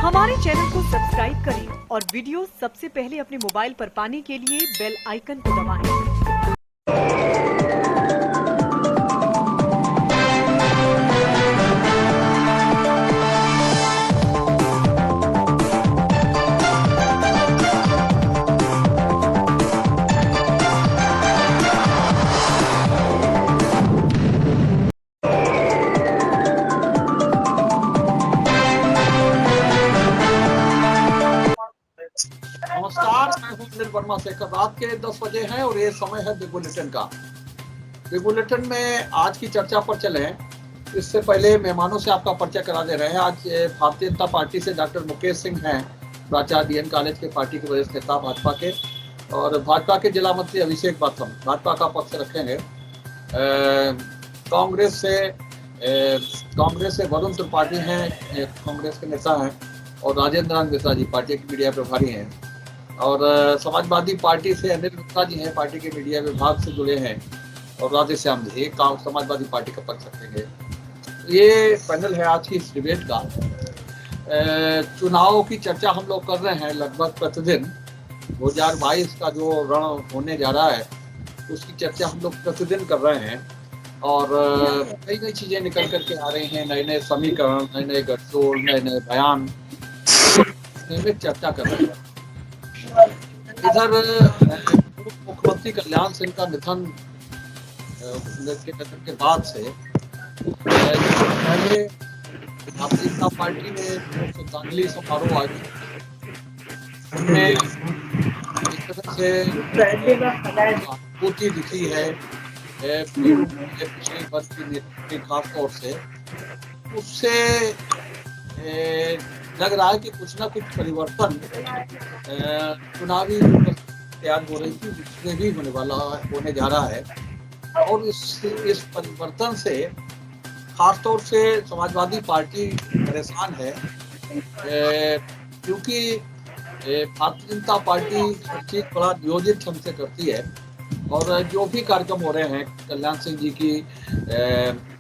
हमारे चैनल को सब्सक्राइब करें और वीडियो सबसे पहले अपने मोबाइल पर पाने के लिए बेल आइकन को दबाएं। नमस्कार, मैं हूं अनिल वर्मा शेखर। रात के 10 बजे हैं और ये समय है द बुलेटिन का। द बुलेटिन में आज की चर्चा पर चले। इससे पहले मेहमानों से आपका परिचय करा दे रहे हैं। आज भारतीय जनता पार्टी से डॉक्टर मुकेश सिंह हैं, प्राचार्य डीएन कॉलेज के, पार्टी के वरिष्ठ नेता भाजपा के, और भाजपा के जिला मंत्री अभिषेक बाथम भाजपा का पक्ष रखेंगे। कांग्रेस से वरुण त्रिपाठी हैं, कांग्रेस के नेता हैं, और राजेंद्र मिश्रा जी पार्टी के मीडिया प्रभारी हैं, और समाजवादी पार्टी से अनिल मिश्रा जी हैं, पार्टी के मीडिया विभाग से जुड़े हैं, और राधेश्याम जी समाजवादी पार्टी का पक्ष रखेंगे। ये पैनल है आज की इस डिबेट का। चुनाव की चर्चा हम लोग कर रहे हैं लगभग प्रतिदिन। 2022 का जो रण होने जा रहा है उसकी चर्चा हम लोग प्रतिदिन कर रहे हैं, और कई नई चीजें निकल करके आ रही हैं, नए नए समीकरण, नए नए गठजोड़, नए नए बयान, नियमित चर्चा कर रहे हैं। इधर मुख्यमंत्री कल्याण सिंह का निधन के बाद से पहले भारतीय जनता पार्टी ने श्रद्धांजलि समारोह आयोजित इस तरह से अनुभूति दिखी है पिछले वर्ष की खास तौर से, उससे लग रहा है कि कुछ ना कुछ परिवर्तन चुनावी तैयार हो रही थी, उसमें भी होने जा रहा है। और इस परिवर्तन से खासतौर से समाजवादी पार्टी परेशान है, क्योंकि भारतीय जनता पार्टी हर चीज बड़ा नियोजित ढंग से करती है, और जो भी कार्यक्रम हो रहे हैं कल्याण सिंह जी की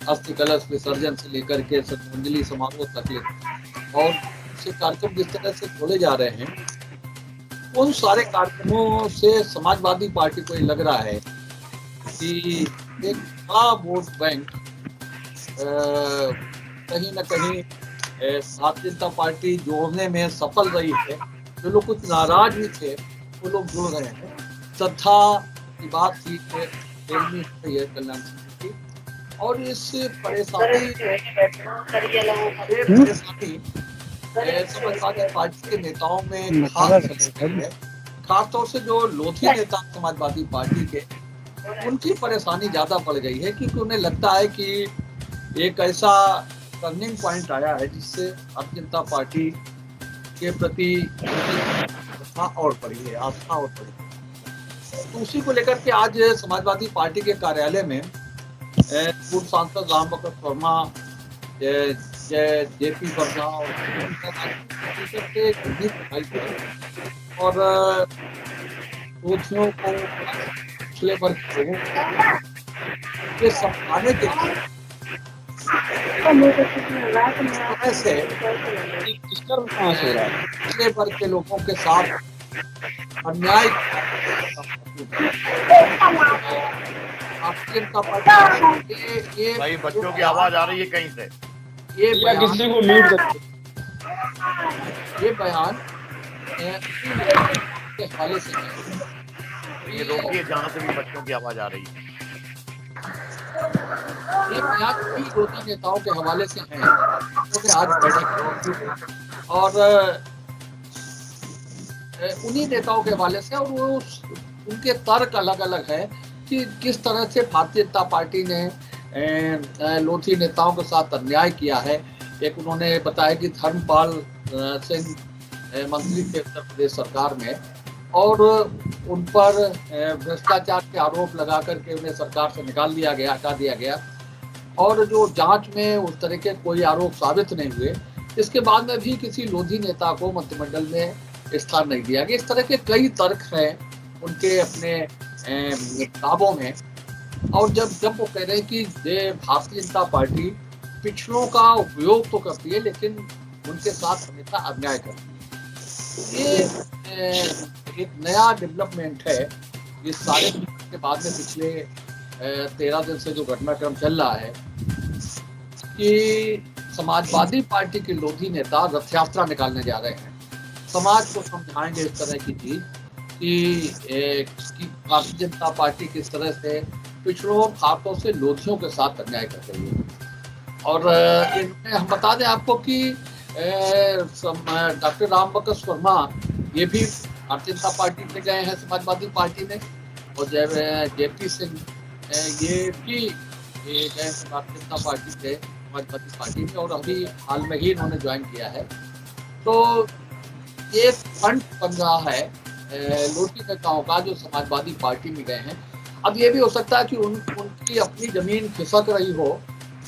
अस्थि कलश विसर्जन से लेकर के श्रद्धांजलि समारोह तक, और से कार्यक्रम जिस तरह से जोड़े जा रहे हैं, उन सारे कार्यक्रमों से समाजवादी पार्टी को लग रहा है कि एक बड़ा वोट बैंक कहीं न कहीं भारतीय जनता पार्टी जोड़ने में सफल रही है। जो लोग कुछ नाराज भी थे वो लोग जुड़ रहे हैं। श्रद्धा की बात थी कल्याण सिंह की, और इस परेशानी समाजवादी पार्टी के नेताओं में खासतौर से जो लोधी नेता समाजवादी पार्टी के, उनकी परेशानी ज्यादा बढ़ गई है, क्योंकि उन्हें लगता है कि एक ऐसा टर्निंग पॉइंट आया है जिससे भारतीय जनता पार्टी के प्रति आस्था और बढ़ी है। तो उसी को लेकर के आज समाजवादी पार्टी के कार्यालय में पूर्व सांसद रामबकर वर्मा, जेपी वर्मा और को पिछले वर्ग के लोगों को समझाने के लिए पिछले वर्ग के लोगों के साथ अन्याय ये भाई बच्चों की आवाज आ रही है कहीं से। ये बयान के हवाले से ये रोकिए, जहाँ से भी बच्चों की आवाज आ रही है। ये बयान भी विरोधी नेताओं के हवाले से है, आज बैठक, और उन्हीं नेताओं के हवाले से, और वो उनके तर्क अलग अलग है कि किस तरह से भारतीय जनता पार्टी ने लोधी नेताओं के साथ अन्याय किया है। एक उन्होंने बताया कि धर्मपाल सिंह मंत्री थे उत्तर प्रदेश सरकार में, और उन पर भ्रष्टाचार के आरोप लगा करके उन्हें सरकार से निकाल दिया गया, हटा दिया गया, और जो जांच में उस तरह के कोई आरोप साबित नहीं हुए। इसके बाद में भी किसी लोधी नेता को मंत्रिमंडल में स्थान नहीं दिया गया। इस तरह के कई तर्क हैं उनके अपने किताबों में। और जब वो कह रहे हैं कि भारतीय जनता पार्टी पिछड़ों का उपयोग तो करती है, लेकिन उनके साथ हमेशा अन्याय करते हैं। ये एक नया डेवलपमेंट है इस सारे के बाद में। पिछले 13 दिन से जो घटनाक्रम चल रहा है कि समाजवादी पार्टी के लोधी नेता रथ यात्रा निकालने जा रहे हैं, समाज को समझाएंगे इस तरह की चीज कि भारतीय जनता पार्टी किस तरह से पिछड़ों खातों से लोधियों के साथ अन्याय कर रही है। और इनमें हम बता दें आपको कि डॉक्टर रामबकस वर्मा ये भी भारतीय जनता पार्टी में गए हैं समाजवादी पार्टी में, और जेपी सिंह ये भी गए भारतीय जनता पार्टी से समाजवादी पार्टी में, और अभी हाल में ही इन्होंने ज्वाइन किया है। तो एक फंड बन रहा है लोधी नेताओं का जो समाजवादी पार्टी में गए हैं। अब ये भी हो सकता है कि उनकी अपनी जमीन खिसक रही हो,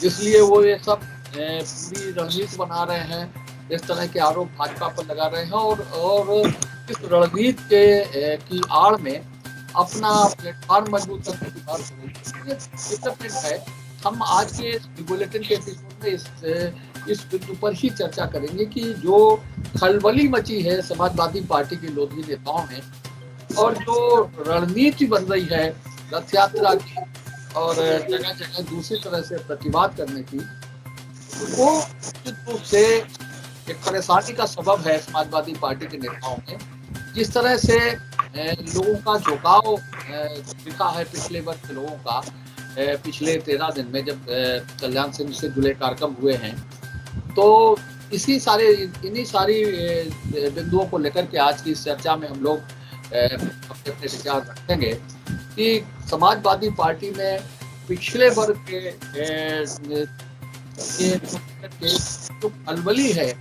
इसलिए वो ये सब पूरी रणनीति बना रहे हैं, इस तरह के आरोप भाजपा पर लगा रहे हैं, और इस रणनीति की आड़ में अपना प्लेटफॉर्म मजबूत करने की बात करेंगे है। हम आज के बुलेटिन के एपिसोड में इस बिंदु पर ही चर्चा करेंगे कि जो खलबली मची है समाजवादी पार्टी के लोधी नेताओं में, और जो रणनीति बन रही है रथ यात्रा की और जगह जगह दूसरी तरह से प्रतिवाद करने की, वो निश्चित रूप से एक परेशानी का सबब है समाजवादी पार्टी के नेताओं में। जिस तरह से लोगों का झुकाव दिखा है पिछले वर्ष लोगों का, पिछले 13 दिन में जब कल्याण सिंह से जुड़े कार्यक्रम हुए हैं, तो इन्हीं सारी बिंदुओं को लेकर के आज की इस चर्चा में हम लोग अपने विचार रखेंगे कि समाजवादी पार्टी में पिछले वर्ग के जो खलबली है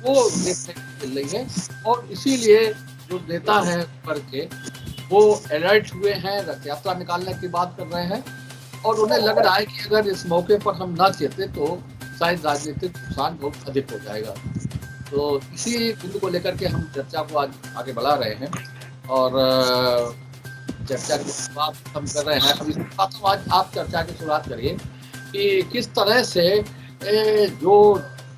वो देखने को मिल रही है, और इसीलिए जो नेता हैं वर्ग के वो अलर्ट हुए हैं, रथ यात्रा निकालने की बात कर रहे हैं, और उन्हें लग रहा है कि अगर इस मौके पर हम ना चेते तो शायद राजनीतिक नुकसान बहुत अधिक हो जाएगा। तो इसी बिंदु को लेकर के हम चर्चा को आज आगे बढ़ा रहे हैं, और चर्चा की शुरुआत हम कर रहे हैं। अब इस बात को आज आप चर्चा की शुरुआत करिए कि किस तरह से जो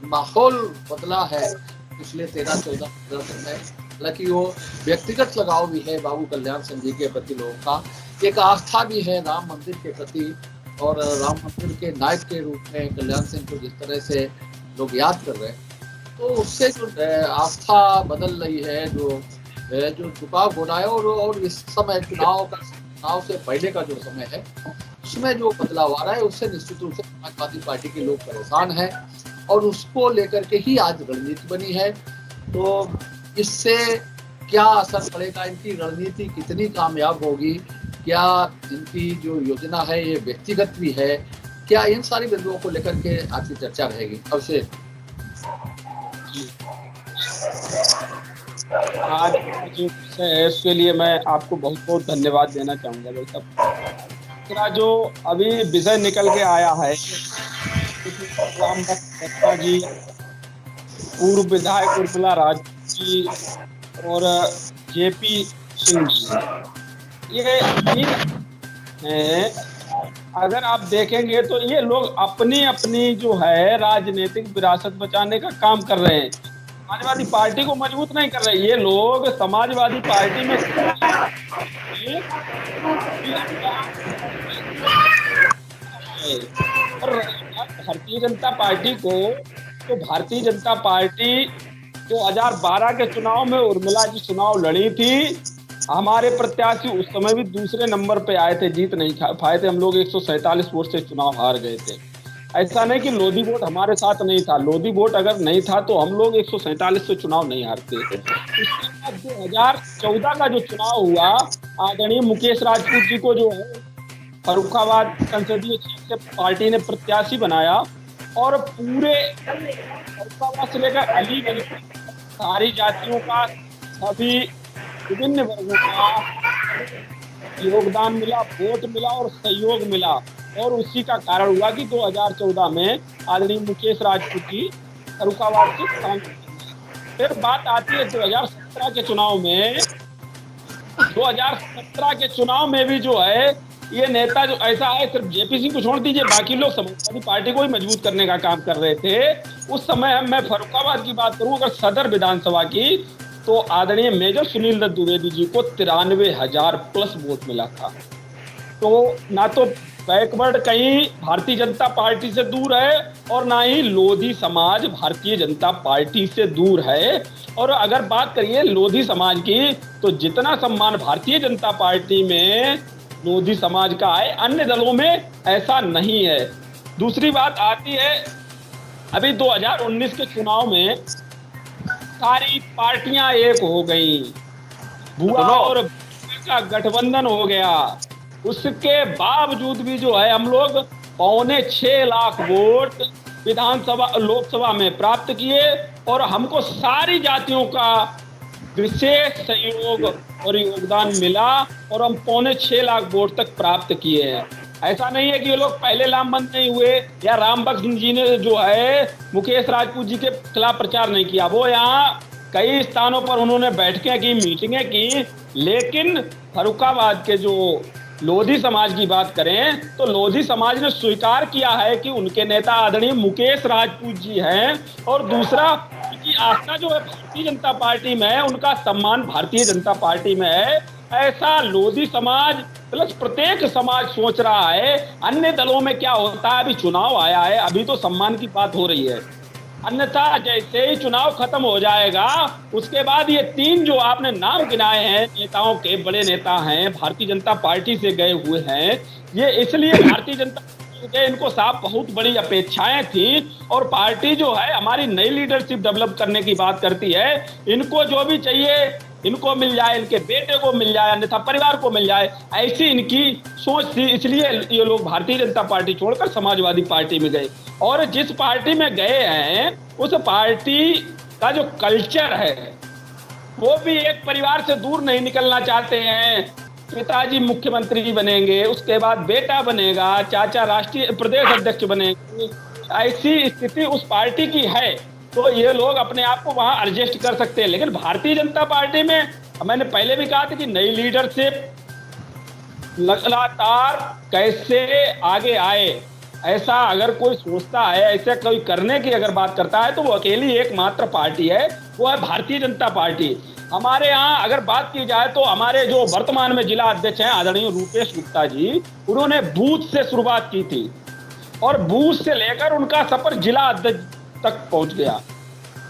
माहौल बदला है पिछले 13-14 दिन में। हालांकि वो व्यक्तिगत लगाव भी है बाबू कल्याण सिंह जी के प्रति लोगों का, एक आस्था भी है राम मंदिर के प्रति, और राम मंदिर के नायक के रूप में कल्याण सिंह को जिस तरह से लोग याद कर रहे हैं, तो उससे जो आस्था बदल रही है, जो झुकाव हो रहा है, और इस समय चुनाव से पहले का जो समय है उसमें जो बदलाव आ रहा है, उससे निश्चित रूप से समाजवादी पार्टी के लोग परेशान हैं, और उसको लेकर के ही आज रणनीति बनी है। तो इससे क्या असर पड़ेगा, इनकी रणनीति कितनी कामयाब होगी, क्या इनकी जो योजना है ये व्यक्तिगत भी है, क्या इन सारी बिंदुओं को लेकर के आज की चर्चा रहेगी। अवश्य आज जो विषय है उसके लिए मैं आपको बहुत बहुत धन्यवाद देना चाहूँगा भाई साहब। दूसरा जो अभी विषय निकल के आया है, रामबक्स जी, पूर्व विधायक उर्मिला राज जी और जेपी सिंह जी, ये हैं, अगर आप देखेंगे तो ये लोग अपनी अपनी जो है राजनीतिक विरासत बचाने का काम कर रहे हैं, समाजवादी पार्टी को मजबूत नहीं कर रहे। ये लोग समाजवादी पार्टी में और भारतीय जनता पार्टी को, तो भारतीय जनता पार्टी 2012 के चुनाव में उर्मिला जी चुनाव लड़ी थी, हमारे प्रत्याशी उस समय भी दूसरे नंबर पे आए थे, जीत नहीं पाए थे, हम लोग 147 वोट से चुनाव हार गए थे। ऐसा नहीं कि लोधी वोट हमारे साथ नहीं था, लोधी वोट अगर नहीं था तो हम लोग 147 से चुनाव नहीं हारते। उसके बाद 2014 का जो चुनाव हुआ, आदरणीय मुकेश राजपूत जी को जो है फर्रुखाबाद संसदीय क्षेत्र से पार्टी ने प्रत्याशी बनाया, और पूरे फर्रुखाबाद से लेकर अलीगंज सारी जातियों का, सभी विभिन्न वर्गों का योगदान मिला, वोट मिला और सहयोग मिला, और उसी का कारण हुआ कि 2014 में आदरणीय मुकेश राजपूत जी फर्रुखाबाद से सांसद। फिर बात आती है 2017 के चुनाव में। 2017 के चुनाव में भी जो है ये नेता जो ऐसा है, सिर्फ जेपी सिंह को छोड़ दीजिए, बाकी लोग समाजवादी पार्टी को ही मजबूत करने का काम कर रहे थे उस समय। मैं फर्रुखाबाद की बात करूं अगर सदर विधानसभा की, तो आदरणीय मेजर सुनील दत्त द्विवेदी जी को 93,000 प्लस वोट मिला था। तो ना तो बैकवर्ड कहीं भारतीय जनता पार्टी से दूर है और ना ही लोधी समाज भारतीय जनता पार्टी से दूर है। और अगर बात करिए लोधी समाज की, तो जितना सम्मान भारतीय जनता पार्टी में लोधी समाज का है, अन्य दलों में ऐसा नहीं है। दूसरी बात आती है, अभी 2019 के चुनाव में सारी पार्टियां एक हो गई, भुआ और का गठबंधन हो गया। उसके बावजूद भी जो है हम लोग 6.25 लाख वोट विधानसभा लोकसभा में प्राप्त किए और हमको सारी जातियों का विशेष सहयोग और योगदान मिला और हम 6.25 लाख वोट तक प्राप्त किए हैं। ऐसा नहीं है कि ये लोग पहले लामबंद नहीं हुए या रामबख्श जी ने जो है मुकेश राजपूत जी के खिलाफ प्रचार नहीं किया। वो यहाँ कई स्थानों पर उन्होंने बैठकें की, मीटिंगें की, लेकिन फर्रुखाबाद के जो लोधी समाज की बात करें तो लोधी समाज ने स्वीकार किया है कि उनके नेता आदरणीय मुकेश राजपूत जी हैं। और दूसरा, उनकी आस्था जो है भारतीय जनता पार्टी में है, उनका सम्मान भारतीय जनता पार्टी में है। ऐसा लोधी समाज प्लस प्रत्येक समाज सोच रहा है। अन्य दलों में क्या होता है, अभी चुनाव आया है, अभी तो सम्मान की बात हो रही है, अन्यथा जैसे ही चुनाव खत्म हो जाएगा उसके बाद ये 3 जो आपने नाम गिनाए हैं नेताओं के, बड़े नेता हैं, भारतीय जनता पार्टी से गए हुए हैं। ये इसलिए भारतीय जनता पार्टी के, इनको साफ बहुत बड़ी अपेक्षाएं थी और पार्टी जो है हमारी नई लीडरशिप डेवलप करने की बात करती है। इनको जो भी चाहिए इनको मिल जाए, इनके बेटे को मिल जाए, अन्यथा परिवार को मिल जाए, ऐसी इनकी सोच थी। इसलिए ये लोग भारतीय जनता पार्टी छोड़कर समाजवादी पार्टी में गए। और जिस पार्टी में गए हैं उस पार्टी का जो कल्चर है वो भी एक परिवार से दूर नहीं निकलना चाहते हैं। पिताजी मुख्यमंत्री बनेंगे, उसके बाद बेटा बनेगा, चाचा राष्ट्रीय प्रदेश अध्यक्ष बनेंगे, ऐसी स्थिति उस पार्टी की है। तो ये लोग अपने आप को वहां एडजस्ट कर सकते हैं। लेकिन भारतीय जनता पार्टी में मैंने पहले भी कहा था कि नई लीडरशिप लगातार कैसे आगे आए, ऐसा अगर कोई सोचता है, ऐसे कोई करने की अगर बात करता है तो वो अकेली एकमात्र पार्टी है, वो है भारतीय जनता पार्टी। हमारे यहाँ अगर बात की जाए तो हमारे जो वर्तमान में जिला अध्यक्ष हैं आदरणीय रूपेश गुप्ता जी, उन्होंने बूथ से शुरुआत की थी और बूथ से लेकर उनका सफर जिला अध्यक्ष तक पहुंच गया।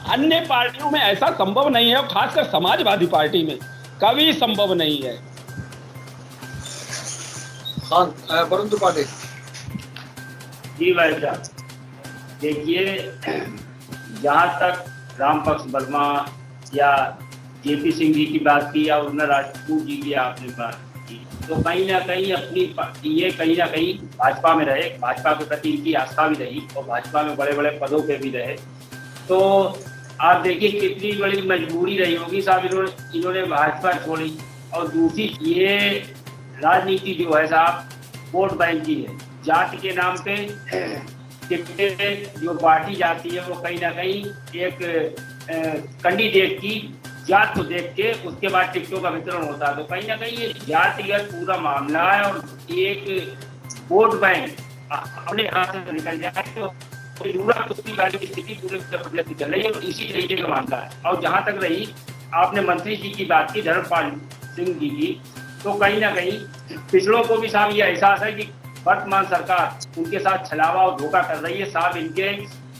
अन्य पार्टियों में ऐसा संभव नहीं है, खासकर समाजवादी पार्टी में कभी संभव नहीं है। हाँ, वरुण त्रिपाठी जी भाई साहब, देखिए, जहाँ तक रामबख्श वर्मा या जेपी सिंह जी की बात की या उर्मिला राजपूत जी की आपने बात की, तो कहीं ना कहीं अपनी ये कहीं ना कहीं भाजपा में रहे, भाजपा के प्रति इनकी आस्था भी रही और भाजपा में बड़े बड़े पदों पे भी रहे। तो आप देखिए कितनी बड़ी मजबूरी रही होगी साहब, इन्होंने भाजपा छोड़ी। और दूसरी ये राजनीति जो है साहब वोट बैंक की है, जाति के नाम पे टिकटें जो बांटी जाती है वो कहीं ना कहीं एक कैंडिडेट की जात को देख के उसके बाद टिकटों का वितरण होता है। तो कहीं ना कहीं ये जातिगत पूरा मामला है और एक वोट बैंक अपने हाथ से निकल जाए तो पूरा कुश्ती वाली स्थिति पूरे उत्तर प्रदेश में चल रही है और इसी तरीके का मामला है। और जहाँ तक रही आपने मंत्री जी की बात की, धर्मपाल सिंह जी की, तो कहीं ना कहीं पिछड़ों को भी साहब ये एहसास है कि वर्तमान सरकार उनके साथ छलावा और धोखा कर रही है। साहब इनके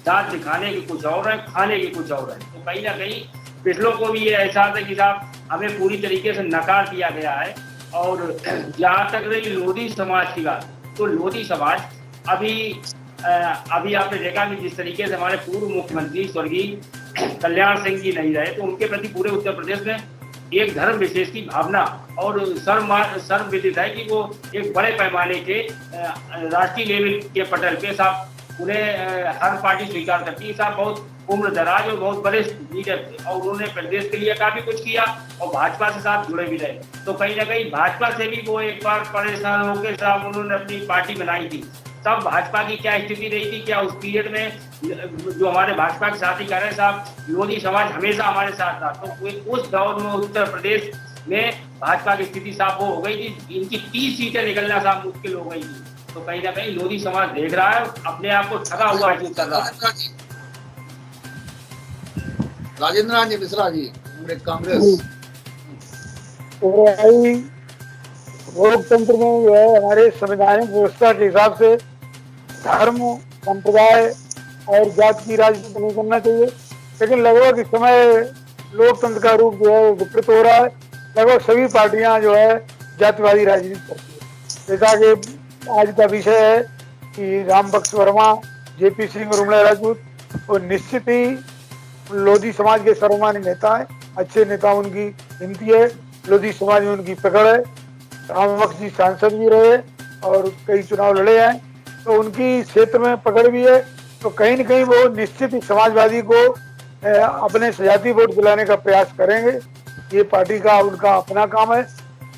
दांत दिखाने के कुछ और है, खाने के कुछ और है। तो कहीं ना कहीं पिछड़ों को भी ये एहसास है कि साहब हमें पूरी तरीके से नकार दिया गया है। और जहाँ तक रही लोधी समाज की बात, तो लोधी समाज अभी आपने देखा कि जिस तरीके से हमारे पूर्व मुख्यमंत्री स्वर्गीय कल्याण सिंह जी नहीं रहे, तो उनके प्रति पूरे उत्तर प्रदेश में एक धर्म विशेष की भावना और सर्वविदित है कि वो एक बड़े पैमाने के राष्ट्रीय लेवल के पटल पे साहब उन्हें हर पार्टी स्वीकार करती है। साहब बहुत उम्र दराज और बहुत बड़े लीडर थे और उन्होंने प्रदेश के लिए काफी कुछ किया और भाजपा से साथ जुड़े भी रहे। तो कहीं ना कहीं भाजपा से भी वो एक बार परेशान होकर साहब उन्होंने अपनी पार्टी बनाई थी। तब भाजपा की क्या स्थिति रही थी, क्या उस पीरियड में जो हमारे भाजपा के साथी कह रहे साहब लोधी समाज हमेशा हमारे साथ था। तो उस दौर में उत्तर प्रदेश में भाजपा की स्थिति साफ हो गई थी, इनकी 30 सीटें निकलना साफ मुश्किल हो गई थी। तो कहीं ना कहीं लोधी समाज देख रहा है, अपने आप को ठगा हुआ महसूस कर रहा है। राजेंद्र जी मिश्रा जी, कांग्रेस। तो भाई लोकतंत्र में जो है हमारे संवैधानिक व्यवस्था के हिसाब से धर्म, संप्रदाय और जात की राजनीति नहीं करना चाहिए, लेकिन लगभग इस समय लोकतंत्र का रूप जो है विकृत हो रहा है। लगभग सभी पार्टियां जो है जातिवादी राजनीति करती है। जैसा कि आज का विषय है कि रामबख्श वर्मा, जेपी सिंह और उमड़ा राजपूत, वो निश्चित ही लोधी समाज के सर्वमान्य नेता है, अच्छे नेता उनकी गिनती है, लोधी समाज में उनकी पकड़ है। रामबख्श जी सांसद भी रहे और कई चुनाव लड़े हैं, तो उनकी क्षेत्र में पकड़ भी है। तो कहीं न कहीं वो निश्चित ही समाजवादी को अपने सजाती वोट दिलाने का प्रयास करेंगे। ये पार्टी का उनका अपना काम है।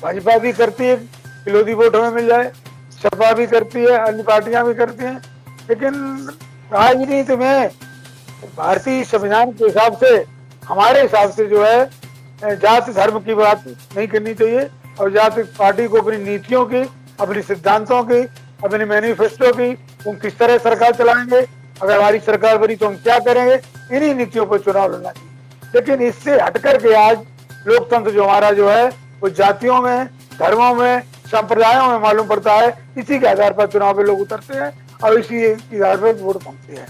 भाजपा भी करती है कि लोधी वोट हमें मिल जाए, सपा भी करती है, अन्य पार्टियां भी करती हैं, लेकिन राजनीति में भारतीय संविधान के हिसाब से, हमारे हिसाब से जो है जाति धर्म की बात नहीं करनी चाहिए और जाति पार्टी को अपनी नीतियों की, अपने सिद्धांतों की, अपने मैनिफेस्टो की, तुम किस तरह सरकार चलाएंगे, अगर हमारी सरकार बनी तो हम क्या करेंगे, इन्हीं नीतियों पर चुनाव लड़ना चाहिए। लेकिन इससे हटकर के आज लोकतंत्र जो हमारा जो है वो जातियों में, धर्मों में, संप्रदायों में मालूम पड़ता है। इसी के आधार पर चुनाव में लोग उतरते हैं और इसी आधार पर वोट मांगते हैं।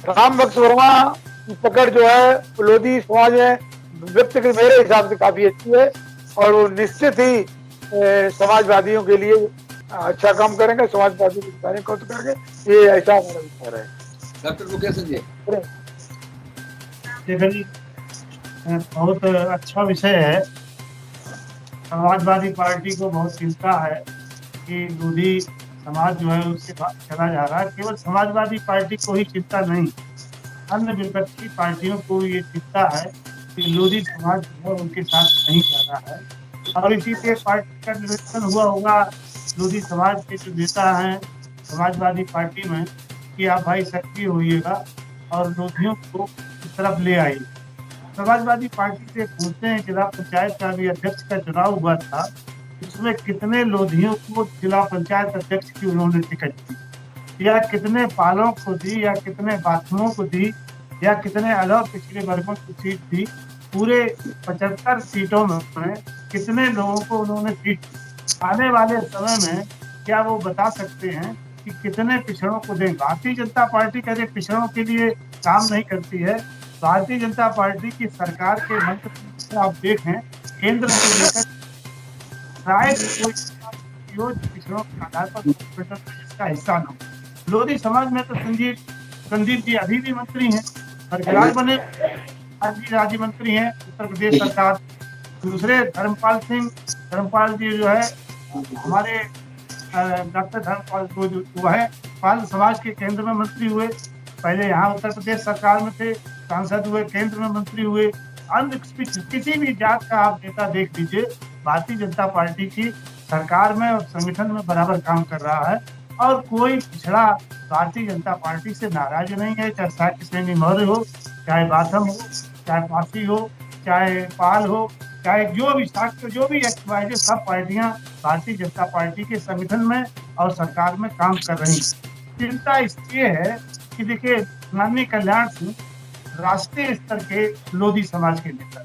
रामबख्श वर्मा की पकड़ जो है लोधी समाज में व्यक्ति के मेरे हिसाब से काफी अच्छी है और वो निश्चित ही समाजवादियों के लिए अच्छा काम करेंगे, समाजवादी को करके, ये ऐसा हमारा विचार है। डॉक्टर मुकेश जी, देखिए जी, बहुत अच्छा विषय है। समाजवादी पार्टी को बहुत चिंता है कि लोधी समाज जो है उसके बाद चला जा रहा है। केवल समाजवादी पार्टी को ही चिंता नहीं, अन्य विपक्षी पार्टियों को ये चिंता है कि लोधी समाज जो है उनके साथ नहीं जा रहा है। और इसी से पार्टी का निर्वाचन हुआ होगा लोधी समाज के जो नेता हैं समाजवादी पार्टी में कि आप भाई सक्रिय होइएगा और लोधियों को इस तरफ ले आइए। समाजवादी पार्टी से पूछते हैं, जिला पंचायत का भी अध्यक्ष का चुनाव हुआ था, उसमें कितने लोधियों को जिला पंचायत अध्यक्ष की उन्होंने टिकट दी, या कितने पालों को दी, या कितने बाथरूमों को दी, या कितने अलग पिछड़े वर्गों की सीट दी। पूरे 75 सीटों में कितने लोगों को उन्होंने सीट दी। आने वाले समय में क्या वो बता सकते हैं कि कितने पिछड़ों को दें? भारतीय जनता पार्टी कभी पिछड़ों के लिए काम नहीं करती है। भारतीय जनता पार्टी की सरकार के मंत्र आप देखें, केंद्र से लेकर शायद कोई पिछड़ों के आधार पर इसका हिस्सा न हो। लोधी समाज में तो संदीप जी अभी भी मंत्री हैं, बरकरार बने राज्य मंत्री हैं उत्तर प्रदेश सरकार। दूसरे धर्मपाल जी जो है हमारे डॉक्टर धर्मपाल जो है पाल समाज के केंद्र में मंत्री हुए, पहले यहाँ उत्तर प्रदेश सरकार में थे, सांसद हुए, केंद्र में मंत्री हुए। अन्य किसी भी जात का आप नेता देख लीजिए, भारतीय जनता पार्टी की सरकार में और संगठन में बराबर काम कर रहा है और कोई पिछड़ा भारतीय जनता पार्टी से नाराज नहीं है। चाहे साक्य सैनी मौर्य हो, चाहे बाथम हो, चाहे पासी हो, चाहे पाल हो, चाहे जो भी साक्य, जो भी एक्सवाइज, सब पार्टियां भारतीय जनता पार्टी के संगठन में और सरकार में काम कर रही हैं। चिंता इसलिए है कि देखिए, माननीय कल्याण सिंह राष्ट्रीय स्तर के लोधी समाज के नेता,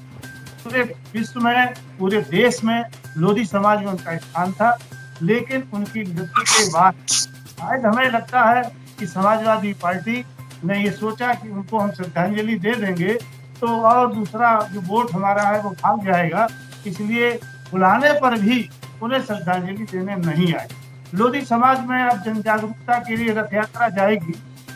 पूरे विश्व में, पूरे देश में लोधी समाज में उनका स्थान था। लेकिन उनकी मृत्यु के बाद शायद हमें लगता है कि समाजवादी पार्टी ने ये सोचा कि उनको हम श्रद्धांजलि दे देंगे तो और दूसरा जो वोट हमारा है वो भाग जाएगा, इसलिए बुलाने पर भी उन्हें श्रद्धांजलि देने नहीं आए। लोधी समाज में अब जन जागरूकता के लिए रथ यात्रा जाएगी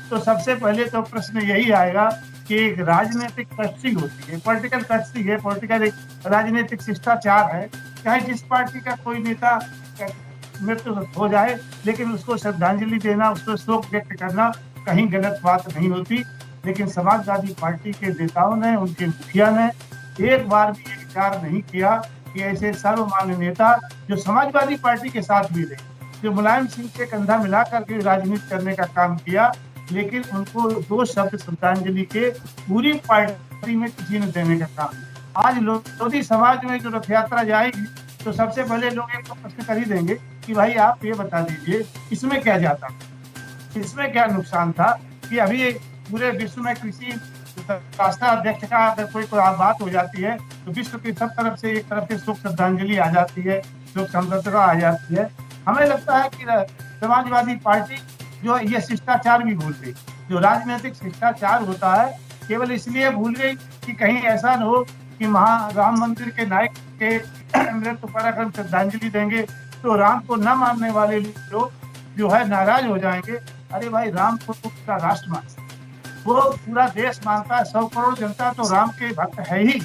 तो सबसे पहले तो प्रश्न यही आएगा कि एक राजनीतिक कर्टसी होती है, पॉलिटिकल कर्टसी है, पॉलिटिकल एक राजनीतिक शिष्टाचार है। चाहे जिस पार्टी का कोई नेता मृत्यु हो जाए, लेकिन उसको श्रद्धांजलि देना, उसको शोक व्यक्त करना कहीं गलत बात नहीं होती। लेकिन समाजवादी पार्टी के नेताओं ने, उनके मुखिया ने एक बार भी ये विचार नहीं किया कि ऐसे सर्वमान्य नेता जो समाजवादी पार्टी के साथ भी रहे, जो मुलायम सिंह से कंधा मिलाकर के राजनीति करने का काम किया, लेकिन उनको 2 शब्द श्रद्धांजलि के पूरी पार्टी में किसी ने देने का काम। आज लोधी समाज में जो रथ यात्रा जाएगी तो सबसे पहले लोग एक तो प्रश्न कर ही देंगे कि भाई आप ये बता दीजिए इसमें क्या जाता, इसमें क्या नुकसान था कि अभी पूरे विश्व में कृषि राष्ट्राध्यक्ष का अगर कोई बात हो जाती है तो विश्व की सब तरफ से एक तरफ से शोक श्रद्धांजलि आ जाती है, शोक संतृप्ति आ जाती है। हमें लगता है कि समाजवादी पार्टी जो ये शिष्टाचार भी भूल गई, जो राजनीतिक शिष्टाचार होता है केवल इसलिए भूल गई कि कहीं ऐसा न हो कि राम मंदिर के नायक के मृत्यु पर अगर श्रद्धांजलि देंगे तो राम को न मानने वाले लोग जो है नाराज हो जाएंगे। अरे भाई, राम को पूरा राष्ट्र मानता है, वो पूरा देश मानता है, 100 करोड़ जनता तो राम के भक्त है ही।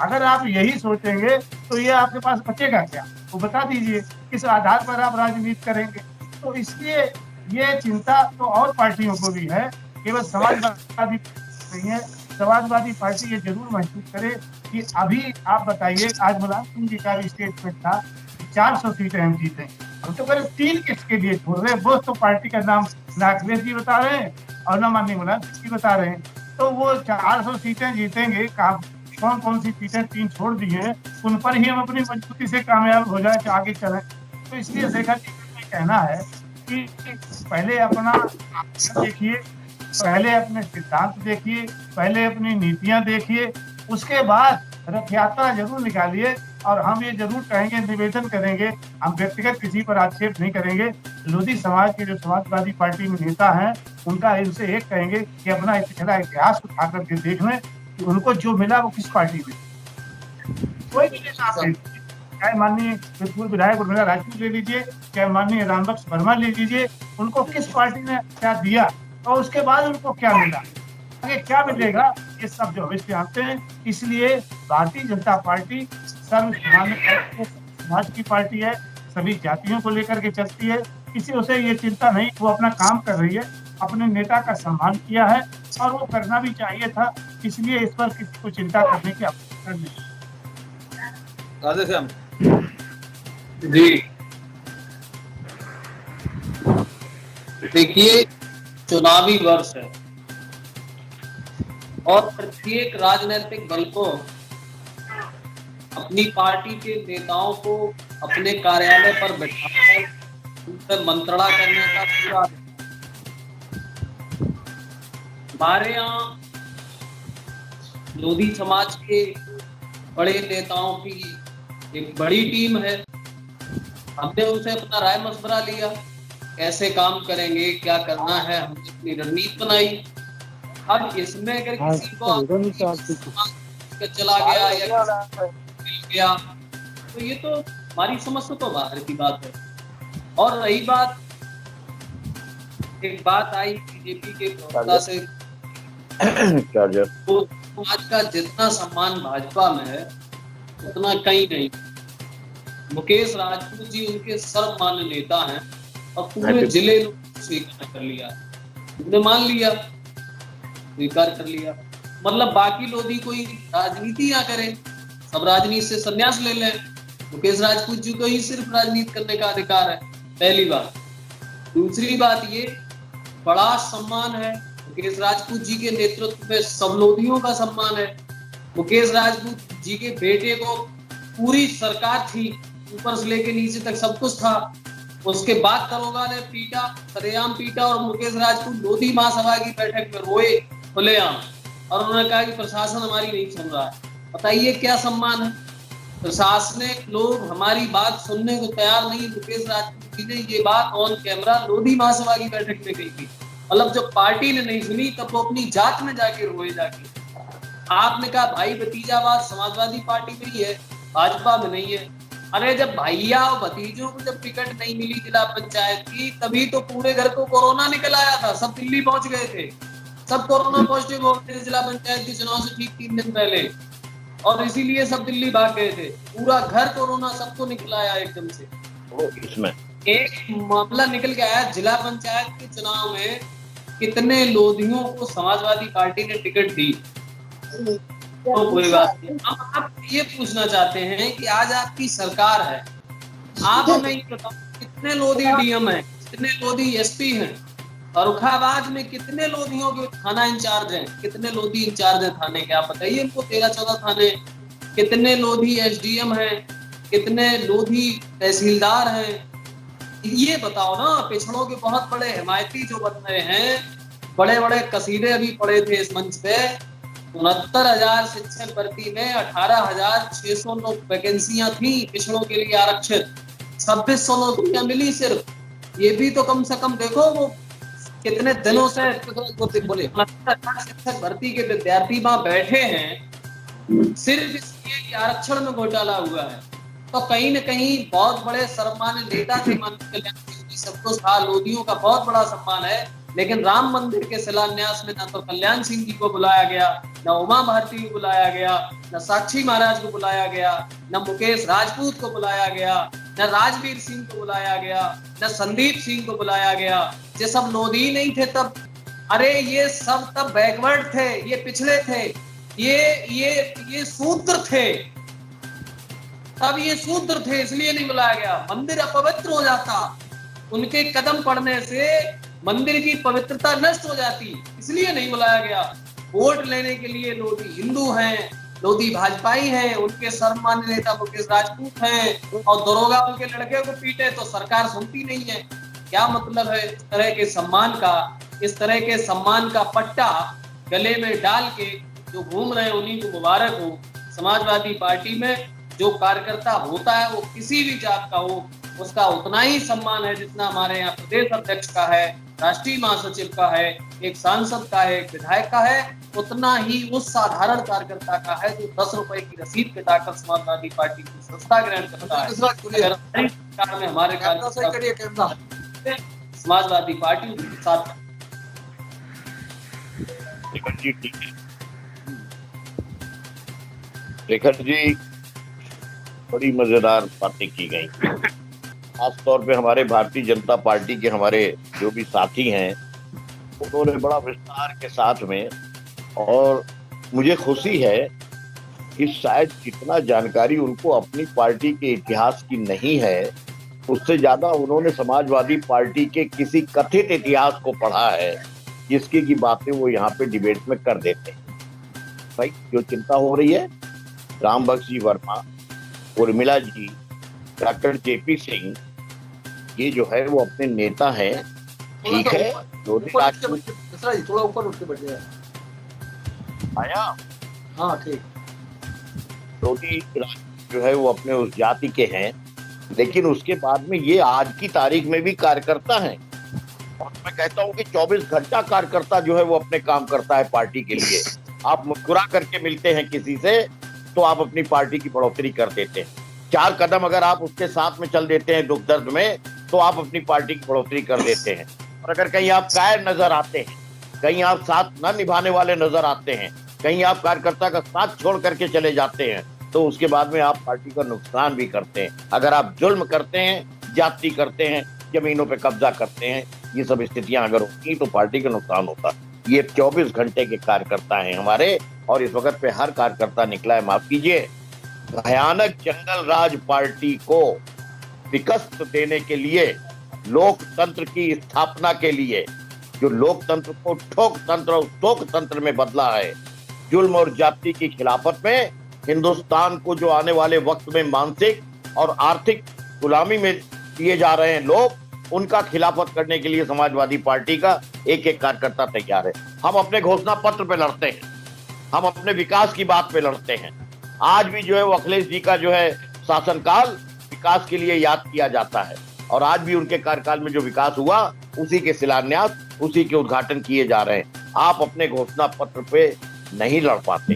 अगर आप यही सोचेंगे तो ये आपके पास बचेगा क्या, वो बता दीजिए किस आधार पर आप राजनीति करेंगे। तो इसलिए ये चिंता तो और पार्टियों को भी है, केवल समाजवादी नहीं है। समाजवादी पार्टी ये जरूर महसूस करे कि अभी आप बताइए, आज मुलायम सिंह जी का भी स्टेटमेंट था 400 सीटें हम जीते, हम तो करीब 3 किसके लिए छोड़ रहे हैं। वो तो पार्टी का नाम ना अखिलेश जी बता रहे हैं और ना माननीय मुलायम सिंह जी बता रहे हैं। तो वो 400 सीटें जीतेंगे, कौन कौन सी सीटें 3 छोड़ दी हैं, उन पर ही हम अपनी मजबूती से कामयाब हो जाए, आगे चलें। तो इसलिए शेखर जी का कहना है कि पहले अपना देखिए, पहले अपने सिद्धांत देखिए, पहले अपनी नीतियां देखिए, उसके बाद रथ यात्रा जरूर निकालिए। और हम ये जरूर कहेंगे, निवेदन करेंगे, हम व्यक्तिगत किसी पर आक्षेप नहीं करेंगे, लोधी समाज के जो समाजवादी पार्टी में नेता हैं उनका इनसे एक कहेंगे कि अपना पिछला इतिहास उठा करके देख लें कि उनको जो मिला वो किस पार्टी में, कोई भी नेता चाहे माननीय पूर्व विधायक उर्मिला राजपूत ले लीजिए, चाहे माननीय रामबख्श वर्मा ले लीजिए, उनको किस पार्टी ने क्या दिया और उसके बाद उनको क्या मिला, आगे क्या मिलेगा, ये सब जो भविष्य जानते हैं। इसलिए भारतीय जनता पार्टी सर्वसामान्य समाज की पार्टी है, सभी जातियों को लेकर के चलती है, किसी उसे ये चिंता नहीं, वो अपना काम कर रही है, अपने नेता का सम्मान किया है और वो करना भी चाहिए था। इसलिए इस पर किसी को चिंता करने की आवश्यकता नहीं। राधे श्याम जी, देखिए, चुनावी वर्ष है और प्रत्येक राजनीतिक दल को अपनी पार्टी के नेताओं को अपने कार्यालय पर बैठाकर उनसे मंत्रणा करने का पूरा, हमारे यहाँ लोधी समाज के बड़े नेताओं की एक बड़ी टीम है। हमने उनसे अपना राय मशवरा लिया, कैसे काम करेंगे, क्या करना है, हमने अपनी रणनीति बनाई। अब इसमें अगर किसी को चला गया या मिल गया तो ये तो हमारी समझ से तो बाहर की बात है। और रही बात, एक बात आई बीजेपी के प्रवक्ता से, तो आज का जितना सम्मान भाजपा में है उतना कहीं नहीं। मुकेश राजपूत जी उनके सर्वमान्य नेता हैं और पूरे जिले ने स्वीकार कर लिया, उन्होंने मान लिया, स्वीकार कर लिया। मतलब बाकी लोग ही कोई राजनीति ना करें, सब राजनीति से संन्यास ले लें, मुकेश राजपूत जी को ही सिर्फ राजनीति करने का अधिकार है, पहली बात। दूसरी बात, ये बड़ा सम्मान है, मुकेश राजपूत जी के नेतृत्व में सब लोधियों का सम्मान है। मुकेश राजपूत जी के बेटे को पूरी सरकार थी, ऊपर से लेके नीचे तक सब कुछ था, उसके बाद दरोगा ने पीटा, सरेआम पीटा और मुकेश राजपूत लोधी महासभा की बैठक में रोए खुलेआम और उन्होंने कहा कि प्रशासन हमारी नहीं सुन रहा है। बताइए क्या सम्मान है, प्रशासनिक लोग हमारी बात सुनने को तैयार नहीं। मुकेश राजपूत जी ने ये बात ऑन कैमरा लोधी महासभा की बैठक में कही थी, मतलब जब पार्टी ने नहीं सुनी तब वो अपनी जात में जाके रोए जाके। आपने कहा भाई भतीजावाद समाजवादी पार्टी में ही है, भाजपा में नहीं है। अरे जब भैया और भतीजों को जब टिकट नहीं मिली जिला पंचायत की, तभी तो पूरे घर को कोरोना निकल आया था, सब दिल्ली पहुंच गए थे, सब कोरोना पॉजिटिव हो गए थे जिला पंचायत के चुनाव से ठीक 3 दिन पहले, और इसीलिए सब दिल्ली भाग गए थे। पूरा घर कोरोना सबको निकल आया एकदम से। इसमें एक मामला निकल के आया, जिला पंचायत के चुनाव में कितने लोधियों को समाजवादी पार्टी ने टिकट दी, तो कोई बात नहीं। हम आप ये पूछना चाहते हैं कि आज आपकी सरकार है, आप हमें ये बताओ कितने लोधी डीएम हैं, कितने लोधी एसपी हैं, फर्रुखाबाद में कितने लोधियों के थाना इंचार्ज हैं, कितने लोधी इंचार्ज हैं थाने के, आप बताइए इनको। 13-14 थाने, कितने लोधी एसडीएम हैं, कितने लोधी तहसीलदार हैं, ये बताओ ना। पिछड़ों के बहुत बड़े हिमायती जो बन रहे हैं, बड़े बड़े कसीदे अभी पड़े थे इस मंच पे। 69,000 शिक्षक भर्ती में 18,609 वैकेंसियां थी पिछड़ों के लिए आरक्षित, 2600 नौकरियां मिली सिर्फ। ये भी तो कम से कम देखो, वो कितने दिनों से 69,000 शिक्षक भर्ती के विद्यार्थी वहां बैठे हैं सिर्फ इसलिए कि आरक्षण में घोटाला हुआ है। तो कहीं न कहीं बहुत बड़े सम्मानित नेता थे माननीय कल्याण सिंह जी, सब कुछ था, लोधियों का बहुत बड़ा सम्मान है, लेकिन राम मंदिर के शिलान्यास में न तो कल्याण सिंह जी को बुलाया गया, न उमा भारती को बुलाया गया, न साक्षी महाराज को बुलाया गया, न मुकेश राजपूत को बुलाया गया, न राजवीर सिंह को बुलाया गया, न संदीप सिंह को बुलाया गया। ये सब लोधी नहीं थे तब। अरे ये सब तब बैकवर्ड थे, ये पिछड़े थे, ये शूद्र थे, तब ये शूद्र थे, इसलिए नहीं बुलाया गया। मंदिर अपवित्र हो जाता, उनके कदम पड़ने से मंदिर की पवित्रता नष्ट हो जाती, इसलिए नहीं बुलाया गया। वोट लेने के लिए लोधी हिंदू हैं, लोधी भाजपाई हैं, उनके सम्मानित नेता मुकेश राजपूत हैं, और दरोगा उनके लड़के को पीटे तो सरकार सुनती नहीं है। क्या मतलब है इस तरह के सम्मान का? इस तरह के सम्मान का पट्टा गले में डाल के जो घूम रहे हैं, उन्हीं को मुबारक हो। समाजवादी पार्टी में जो कार्यकर्ता होता है वो किसी भी जात का हो, उसका उतना ही सम्मान है जितना हमारे यहाँ प्रदेश अध्यक्ष का है, राष्ट्रीय महासचिव का है, एक सांसद का है, एक विधायक का है, उतना ही उस साधारण कार्यकर्ता का है जो 10 रुपए की रसीद कटाकर समाजवादी पार्टी की संस्था ग्रहण करता है। सरकार में हमारे कार्यकर्ता समाजवादी पार्टी के साथ। शेखर जी, बड़ी मजेदार बातें की गई, खास तौर पे हमारे भारतीय जनता पार्टी के हमारे जो भी साथी हैं उन्होंने बड़ा विस्तार के साथ में, और मुझे खुशी है कि शायद जितना जानकारी उनको अपनी पार्टी के इतिहास की नहीं है, उससे ज्यादा उन्होंने समाजवादी पार्टी के किसी कथित इतिहास को पढ़ा है, जिसकी की बातें वो यहाँ पे डिबेट में कर देते हैं। भाई जो चिंता हो रही है, राम बख्श जी वर्मा, उर्मिला जी, डॉक्टर जेपी सिंह, ये जो है वो अपने नेता हैं, ठीक है। थोड़ा ऊपर उठ के बैठ गया आया, हाँ ठीक। लोधी जो है वो अपने उस जाति के हैं, लेकिन उसके बाद में ये आज की तारीख में भी कार्यकर्ता हैं। और मैं कहता हूँ कि 24 घंटा कार्यकर्ता जो है वो अपने काम करता है पार्टी के लिए। आप मुस्कुरा करके मिलते हैं किसी से तो आप अपनी पार्टी की बढ़ोतरी कर देते हैं। 4 कदम अगर आप उसके साथ में चल देते हैं दुख दर्द में, तो आप अपनी पार्टी की बढ़ोतरी कर देते हैं। और अगर कहीं आप कायर नजर आते हैं, कहीं आप साथ न निभाने वाले नजर आते हैं, कहीं आप कार्यकर्ता का साथ छोड़ करके चले जाते हैं, तो उसके बाद में आप पार्टी का नुकसान भी करते हैं। अगर आप जुल्म करते हैं, ज्यादती करते हैं, जमीनों पे कब्जा करते हैं, ये सब स्थितियां अगर होती तो पार्टी का नुकसान होता। ये 24 घंटे के कार्यकर्ता हैं हमारे, और इस वक्त पे हर कार्यकर्ता निकला है, माफ कीजिए, भयानक जंगल राज पार्टी को शिकस्त देने के लिए, लोकतंत्र की स्थापना के लिए, जो लोकतंत्र को ठोक तंत्र में बदला है, जुल्म और जाति की खिलाफत में हिंदुस्तान को जो आने वाले वक्त में मानसिक और आर्थिक गुलामी में दिए जा रहे हैं लोग, उनका खिलाफत करने के लिए समाजवादी पार्टी का एक एक कार्यकर्ता तैयार है। हम अपने घोषणा पत्र पे लड़ते हैं, हम अपने विकास की बात पे लड़ते हैं। आज भी जो है वो अखिलेश जी का जो है शासनकाल विकास के लिए याद किया जाता है, और आज भी उनके कार्यकाल में जो विकास हुआ उसी के शिलान्यास, उसी के उद्घाटन किए जा रहे हैं। आप अपने घोषणा पत्र पे नहीं लड़ पाते।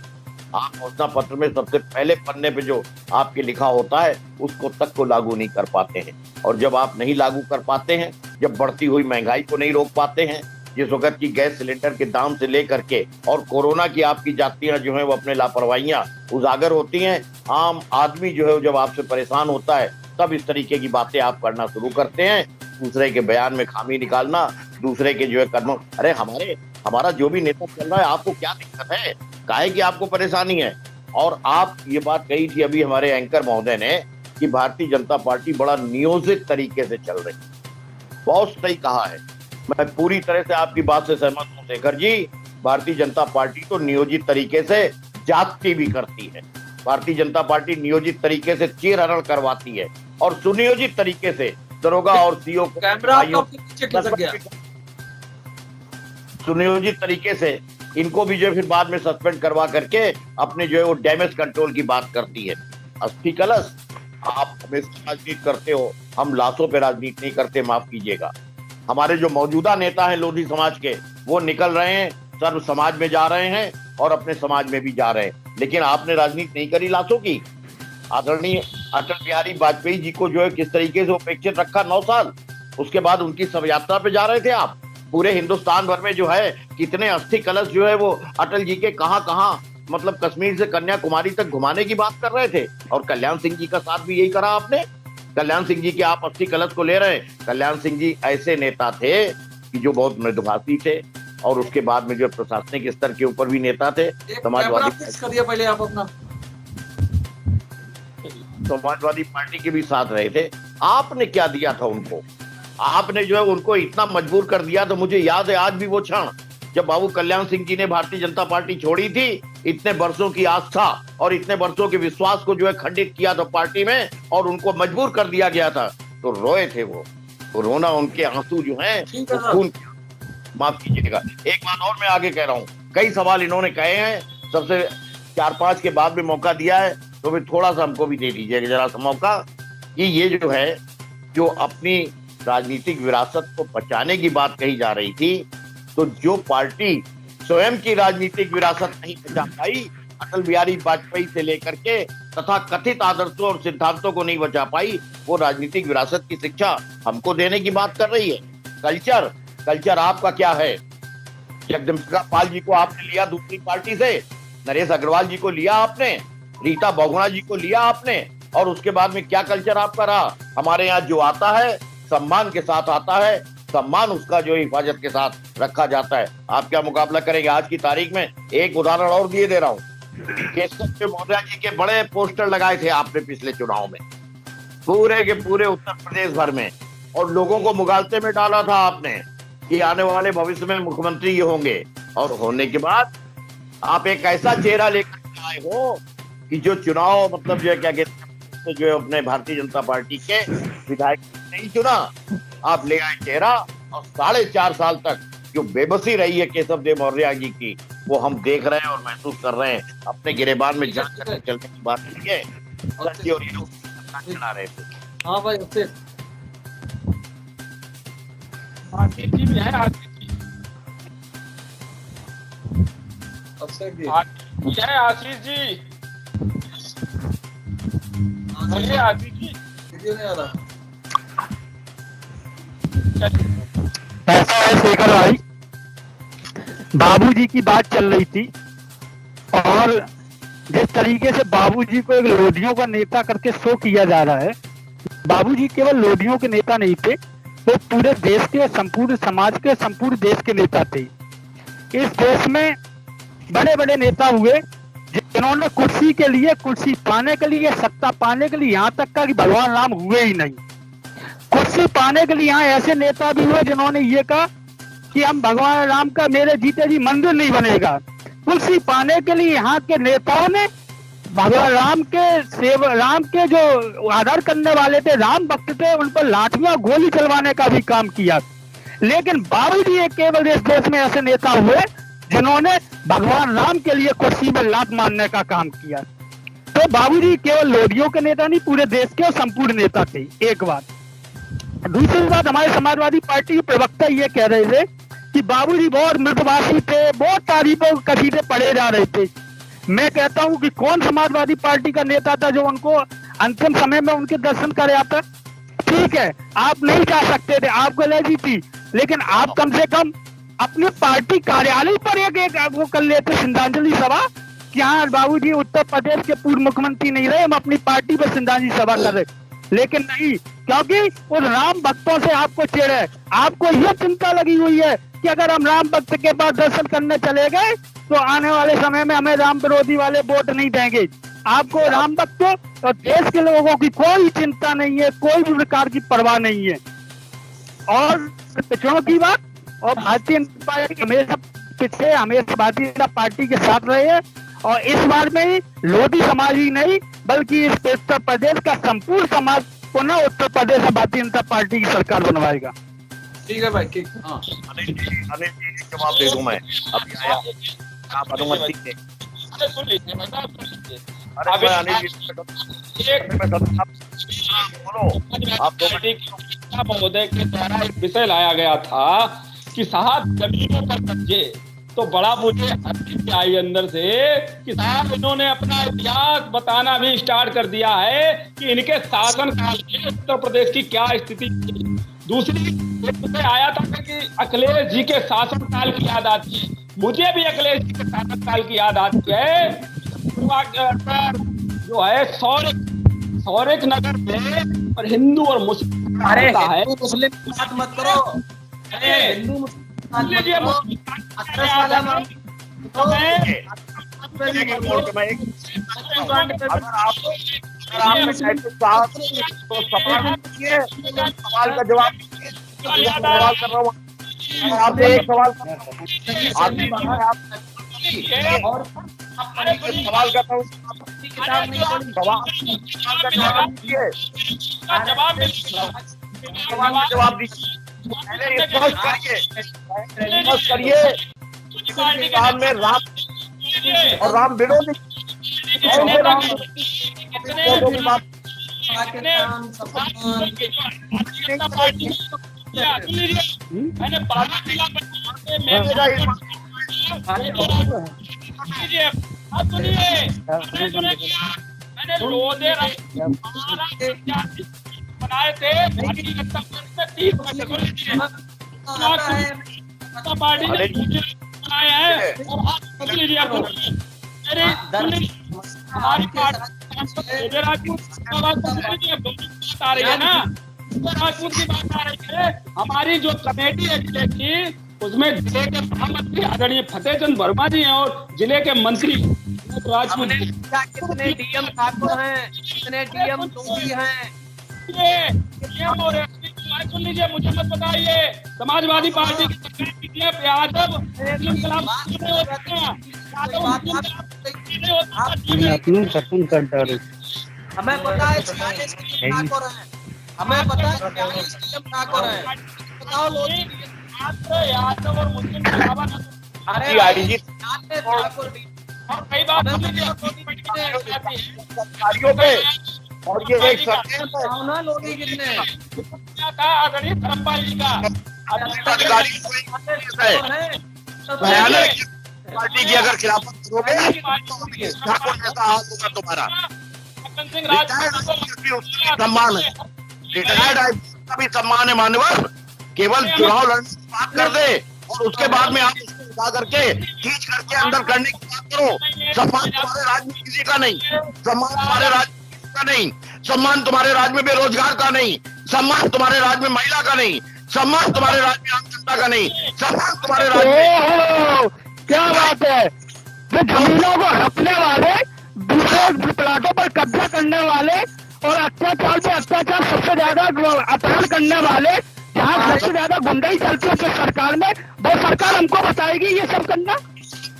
आप घोषणा पत्र में सबसे पहले पन्ने पे जो आपके लिखा होता है उसको तक को लागू नहीं कर पाते हैं। और जब आप नहीं लागू कर पाते हैं, जब बढ़ती हुई महंगाई को नहीं रोक पाते हैं, जिस वक्त की गैस सिलेंडर के दाम से लेकर के और कोरोना की आपकी जातियां जो है वो अपने लापरवाहियां उजागर होती हैं, आम आदमी जो है जब आपसे परेशान होता है तब इस तरीके की बातें आप करना शुरू करते हैं, दूसरे के बयान में खामी निकालना, दूसरे के जो है कदमों, अरे हमारा जो भी नेता चल रहा है, आपको क्या दिक्कत है, काहे कि आपको परेशानी है। और आप ये बात कही थी अभी हमारे एंकर महोदय ने कि भारतीय जनता पार्टी बड़ा नियोजित तरीके से चल रही है। बहुत सही कहा है, मैं पूरी तरह से आपकी बात से सहमत हूँ शेखर जी। भारतीय जनता पार्टी तो नियोजित तरीके से जाति भी करती है, भारतीय जनता पार्टी नियोजित तरीके से चीरहरण करवाती है और सुनियोजित तरीके से दरोगा और सीओ को कैमरा आपका पीछे खिसक गया। सुनियोजित तरीके से इनको भी जो है फिर बाद में सस्पेंड करवा करके अपने जो है वो डैमेज कंट्रोल की बात करती है। अस्थि कलश, आप हमेशा राजनीति करते हो, हम लाशों पे राजनीति नहीं करते, माफ कीजिएगा। हमारे जो मौजूदा नेता हैं लोधी समाज के, वो निकल रहे हैं, सर्व समाज में जा रहे हैं और अपने समाज में भी जा रहे हैं, लेकिन आपने राजनीति नहीं करी लाशों की। आदरणीय अटल बिहारी वाजपेयी जी को जो है किस तरीके से उपेक्षित रखा 9 साल, उसके बाद उनकी शव यात्रा पे जा रहे थे आप। पूरे हिंदुस्तान भर में जो है कितने अस्थि कलश जो है वो अटल जी के कहां मतलब कश्मीर से कन्याकुमारी तक घुमाने की बात कर रहे थे, और कल्याण सिंह जी का साथ भी यही करा आपने। कल्याण सिंह जी के आप अस्थि कलश को ले रहे हैं। कल्याण सिंह जी ऐसे नेता थे कि जो बहुत मृदुभाषी थे और उसके बाद में जो प्रशासनिक स्तर के ऊपर भी नेता थे। समाजवादी पार्टी के भी साथ रहे थे। आपने क्या दिया था उनको? आपने जो है उनको इतना मजबूर कर दिया। तो मुझे याद है आज भी वो क्षण जब बाबू कल्याण सिंह जी ने भारतीय जनता पार्टी छोड़ी थी, इतने वर्षों की आस्था और इतने वर्षों के विश्वास को जो है खंडित किया था पार्टी में और उनको मजबूर कर दिया गया था, तो रोए थे वो। तो रोना, उनके आंसू जो है खून, माफ कीजिएगा। एक बात और मैं आगे कह रहा हूँ, कई सवाल इन्होंने कहे हैं, सबसे 4-5 के बाद में मौका दिया है, तो फिर थोड़ा सा हमको भी दे दीजिएगा जरा सा मौका, कि ये जो है जो अपनी राजनीतिक विरासत को बचाने की बात कही जा रही थी, तो जो पार्टी स्वयं की राजनीतिक विरासत नहीं बचा पाई, अटल बिहारी वाजपेयी से लेकर के तथा कथित आदर्शों और सिद्धांतों को नहीं बचा पाई, वो राजनीतिक विरासत की शिक्षा हमको देने की बात कर रही है। कल्चर आपका क्या है? जगदम्बिका पाल जी को आपने लिया दूसरी पार्टी से, नरेश अग्रवाल जी को लिया आपने, रीता बहुगुणा जी को लिया आपने, और उसके बाद में क्या कल्चर आपका रहा? हमारे यहाँ जो आता है सम्मान के साथ आता है, सम्मान उसका जो हिफाजत के साथ रखा जाता है। आप क्या मुकाबला करेंगे आज की तारीख में? एक उदाहरण और दिए दे रहा हूँ, केशव मौर्य जी के बड़े पोस्टर लगाए थे आपने पिछले चुनाव में, पूरे के पूरे उत्तर प्रदेश भर में, और लोगों को मुगालते में डाला था आपने कि आने वाले भविष्य में मुख्यमंत्री ये होंगे, और होने के बाद आप एक ऐसा चेहरा लेकर आए हो कि जो चुनाव मतलब जो है क्या कहते हैं, जो है अपने भारतीय जनता पार्टी के विधायक नहीं चुना, आप ले आए चेहरा, और 4.5 साल तक जो बेबसी रही है केशव देव मौर्य जी की, वो हम देख रहे हैं और महसूस कर रहे हैं। अपने गिरेबान में जंग करके चलने की बात नहीं है, चला रहे थे। हाँ भाई, आशीष जी भी है, आशीष जी है, आशीष जी बोलिए, आशीष जी नहीं आ रहा। ऐसा है शेखर भाई, बाबूजी की बात चल रही थी, और जिस तरीके से बाबूजी को एक लोधियों का नेता करके शो किया जा रहा है, बाबूजी केवल लोधियों के नेता नहीं थे, वो पूरे देश के, संपूर्ण समाज के, संपूर्ण देश के नेता थे। इस देश में बड़े बड़े नेता हुए जिन्होंने कुर्सी के लिए, कुर्सी पाने के लिए, सत्ता पाने के लिए, यहाँ तक का कि भगवान राम हुए ही नहीं। कुर्सी पाने के लिए यहाँ ऐसे नेता भी हुए जिन्होंने ये कहा कि हम भगवान राम का मेरे जीते जी मंदिर नहीं बनेगा। कुर्सी पाने के लिए यहाँ के नेताओं ने भगवान राम के जो आदर करने वाले थे, राम भक्त थे, उन पर लाठियां गोली चलवाने का भी काम किया। लेकिन बाबूजी एक केवल इस देश में ऐसे नेता हुए जिन्होंने भगवान राम के लिए कुर्सी में लात मारने का काम किया। तो बाबूजी केवल लोधियों के नेता नहीं, पूरे देश के संपूर्ण नेता थे। एक बात। दूसरी बात, हमारे समाजवादी पार्टी के प्रवक्ता ये कह रहे थे कि बाबूजी बहुत मृदुभाषी थे, बहुत तारीफों कसीदे पढ़े जा रहे थे। मैं कहता हूं कि कौन समाजवादी पार्टी का नेता था जो उनको अंतिम समय में उनके दर्शन करे आता? ठीक है, आप नहीं जा सकते थे, आपको एलर्जी थी, लेकिन आप कम से कम अपने पार्टी कार्यालय पर एक वो कर लेते श्रद्धांजलि सभा कि हाँ बाबूजी उत्तर प्रदेश के पूर्व मुख्यमंत्री नहीं रहे, हम अपनी पार्टी पर श्रद्धांजलि सभा कर रहे। लेकिन नहीं, क्योंकि उन राम भक्तों से आपको चिढ़ है, आपको यह चिंता लगी हुई है कि अगर हम राम भक्त के पास दर्शन करने चले गए तो आने वाले समय में हमें राम विरोधी वाले वोट नहीं देंगे। आपको राम भक्तों और देश के लोगों की कोई चिंता नहीं है, कोई भी प्रकार की परवाह नहीं है। और पिछड़ों की बात, और भारतीय जनता पार्टी हमेशा पीछे, हमेशा भारतीय जनता पार्टी के साथ रहे हैं, और इस बार में लोधी समाज ही नहीं बल्कि इस उत्तर प्रदेश का संपूर्ण समाज को ना उत्तर प्रदेश में भारतीय जनता पार्टी की सरकार बनवाएगा। ठीक है भाई, ठीक। हाँ अनिल जी जवाब दे दूं मैं, अभी आया आप अनुमति दें। अरे अनिल जी बोलो आप महोदय के द्वारा एक विषय लाया गया था कि साहब जमीनों पर कब्जे, तो बड़ा मुझे हंसी आई अंदर से कि साहब इन्होंने अपना इतिहास बताना भी स्टार्ट कर दिया है कि इनके शासन काल में उत्तर प्रदेश की क्या स्थिति थी। दूसरी मुझे आया था कि अखिलेश जी के शासन काल की याद आती है, मुझे भी अखिलेश जी के शासन काल की याद आती है। जो है सौरिक नगर में और हिंदू और मुस्लिम अरे है। मुस्लिम की बात मत करो, अरे हिंदू मुस्लिम सवाल का जवाब सवाल कर रहा हूँ आपसे, एक सवाल सवाल करता हूँ, जवाब दीजिए, करिए हिंदुस्तान में राम और राम विरोधी बनाए थे पार्टी ने बनाए हैं और हमारी आ रही है ना, राजपूत की बात आ रही है। हमारी जो कमेटी है जिले की, उसमें जिले के महामंत्री आदरणीय फतेहचंद वर्मा जी हैं और जिले के मंत्री राजपूत। कितने डीएम ठाकुर हैं, कितने डीएम जोशी हैं? सुन लीजिए, मुझे मत बताइए। समाजवादी पार्टी की यादव हमें पता है 46 ठाकुर हैं, हमें पता है 46 ठाकुर हैं। बताओ लोधी यादव और मुस्लिम के अलावा अरे ठाकुर और कई बात और ये एक ना लोधी कितने था आदरणीय धर्मपाल जी का पार्टी की अगर खिलाफत करोगे ठाकुर जैसा हाल होगा तुम्हारा। सम्मान है, रिटायर्ड का भी सम्मान है मान्यवर, केवल चुनाव लड़ने की बात कर दे और उसके बाद में आप उसको उठा करके खींच करके अंदर करने की बात करो। सम्मान तुम्हारे राज्य में किसी का नहीं, सम्मान तुम्हारे राज्य में किसी का नहीं, सम्मान तुम्हारे राज्य में बेरोजगार का नहीं, सम्मान तुम्हारे राज्य में महिला का नहीं, सम्मान तुम्हारे राज्य में आम जनता का नहीं, सम्मान तुम्हारे राज्य में। क्या बात है, जो जमीनों को हड़पने वाले, दूसरे प्लाटों पर कब्जा करने वाले और अत्याचार पे अत्याचार सबसे ज्यादा अपहरण करने वाले, जहाँ सबसे ज्यादा गुंडाई चलती है सरकार में, वो सरकार हमको बताएगी ये सब करना।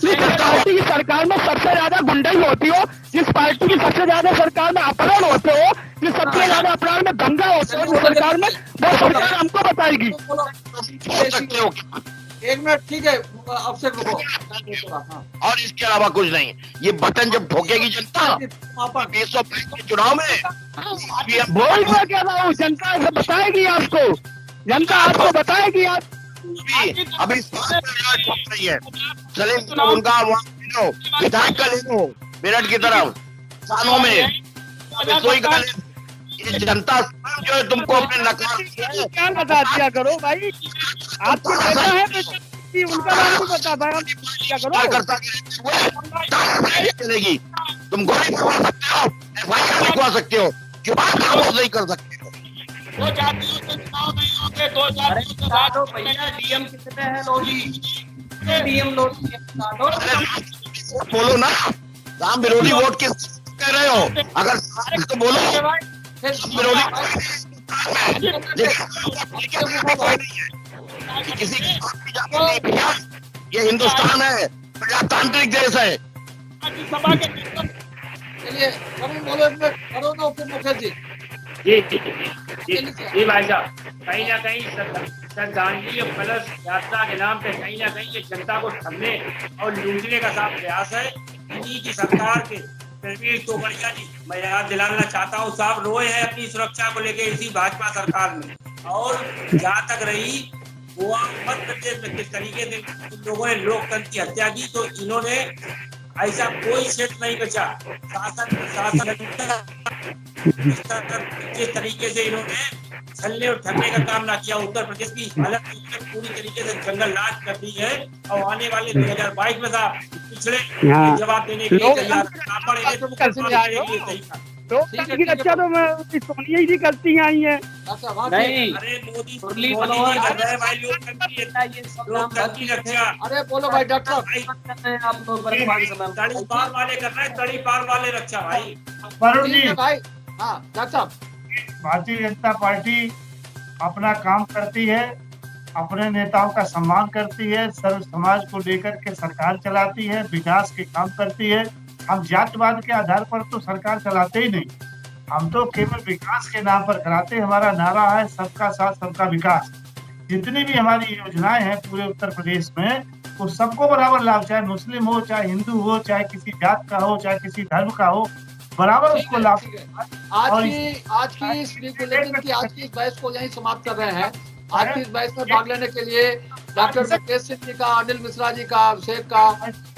जिस पार्टी की सरकार में सबसे ज्यादा गुंडाई होती हो, जिस पार्टी की सबसे ज्यादा सरकार में अपहरण होते हो, जिस सबसे ज्यादा अपराध में दंगा होते हो सरकार में, वो सरकार हमको बताएगी। एक मिनट, ठीक है, अब से रुको। और इसके अलावा कुछ नहीं। ये बटन जब ठोकेगी जनता 2022 के चुनाव में, बोल मैं कह रहा हूँ, जनता ऐसे बताएगी आपको, जनता आपको बताएगी। आप अभी ठोक रही है, चले उनका विधायक का ले लो मेरठ की तरफ सालों में, कोई का ये जनता जो है तुमको अपने नकार क्या बता दिया करो भाई, आपको पता है उनका नाम नहीं पता भाई, क्या करो चलेगी। तुम गोली करवा सकते हो, FIR लिखवा सकते हो, चुनाव नहीं कर सकते हो। डीएम कितने हैं लोधी? डीएम लोधी बोलो ना, राम विरोधी वोट किस कह रहे हो? अगर तो बोलो विरोधी किसी की ये हिंदुस्तान है, प्रजातांत्रिक देश है। राज्यसभा के नेता। चलिए करुण बोलो, इसमें करुण और फिर मुखर्जी। जी भाई साहब, कहीं ना कहीं श्रद्धांजलि प्लस यात्रा के नाम पे कहीं ना कहीं ये जनता को ठगने और लूटने का साफ प्रयास है। इन्हीं की सरकार के प्रवीण तोमरिया जी, मैं याद दिलाना चाहता हूँ, साहब रोए हैं अपनी सुरक्षा को लेकर इसी भाजपा सरकार में। और जहाँ तक रही गोवा मध्य प्रदेश में किस तरीके से इन लोगों ने लोकतंत्र की हत्या की, तो इन्होंने ऐसा कोई क्षेत्र नहीं बचा। शासन जिस तरीके से इन्होंने छलने और ठगने का काम ना किया, उत्तर प्रदेश की हालत पूरी तरीके से जंगल राज कर दी है। और आने वाले 2022 में था पिछड़े जवाब देने के लिए तैयार लोकतंत्र की रक्षा तो सोनिया जी करती आई है। नहीं, अरे मोदी मुरली मोदी मनोहर जी कर रहे हैं भाई लोकतंत्र की रक्षा। अरे बोलो भाई डॉक्टर। आप लोग वर्तमान समय में तड़ी पार वाले कर रहे हैं, तड़ी पार वाले रक्षा भाई। वरुण जी, भाई हाँ डॉक्टर साहब, भारतीय जनता पार्टी अपना काम करती है, अपने नेताओं का सम्मान करती है, सर्व समाज को लेकर के सरकार चलाती है, विकास के काम करती है। हम जातिवाद के आधार पर तो सरकार चलाते ही नहीं, हम तो केवल विकास के नाम पर कराते। हमारा नारा है सबका साथ सबका विकास। जितनी भी हमारी योजनाएं हैं पूरे उत्तर प्रदेश में, वो सबको बराबर लाभ, चाहे मुस्लिम हो, चाहे हिंदू हो, चाहे किसी जात का हो, चाहे किसी धर्म का हो, बराबर उसको लाभ। आज की इस बुलेटिन की आज की इस बहस को यहीं समाप्त कर रहे हैं। आज की इस बहस में भाग लेने के लिए डॉक्टर मुकेश सिंह जी का, अनिल मिश्रा जी का, अभिषेक का,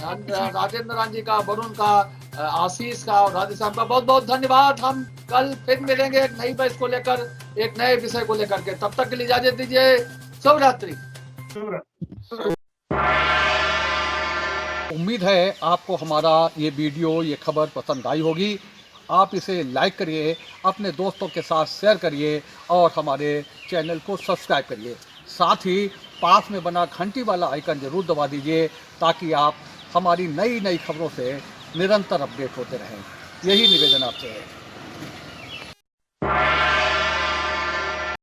राजेंद्र राम जी का, वरुण का, आशीष का और राधेश्याम का बहुत बहुत धन्यवाद। हम कल फिर मिलेंगे एक नई बहस को लेकर, एक नए विषय को लेकर के। तब तक के लिए इजाजत दीजिए। शुभ रात्रि। उम्मीद है आपको हमारा ये वीडियो, ये खबर पसंद आई होगी। आप इसे लाइक करिए, अपने दोस्तों के साथ शेयर करिए और हमारे चैनल को सब्सक्राइब करिए। साथ ही पास में बना घंटी वाला आइकन जरूर दबा दीजिए ताकि आप हमारी नई नई खबरों से निरंतर अपडेट होते रहें। यही निवेदन आपसे है।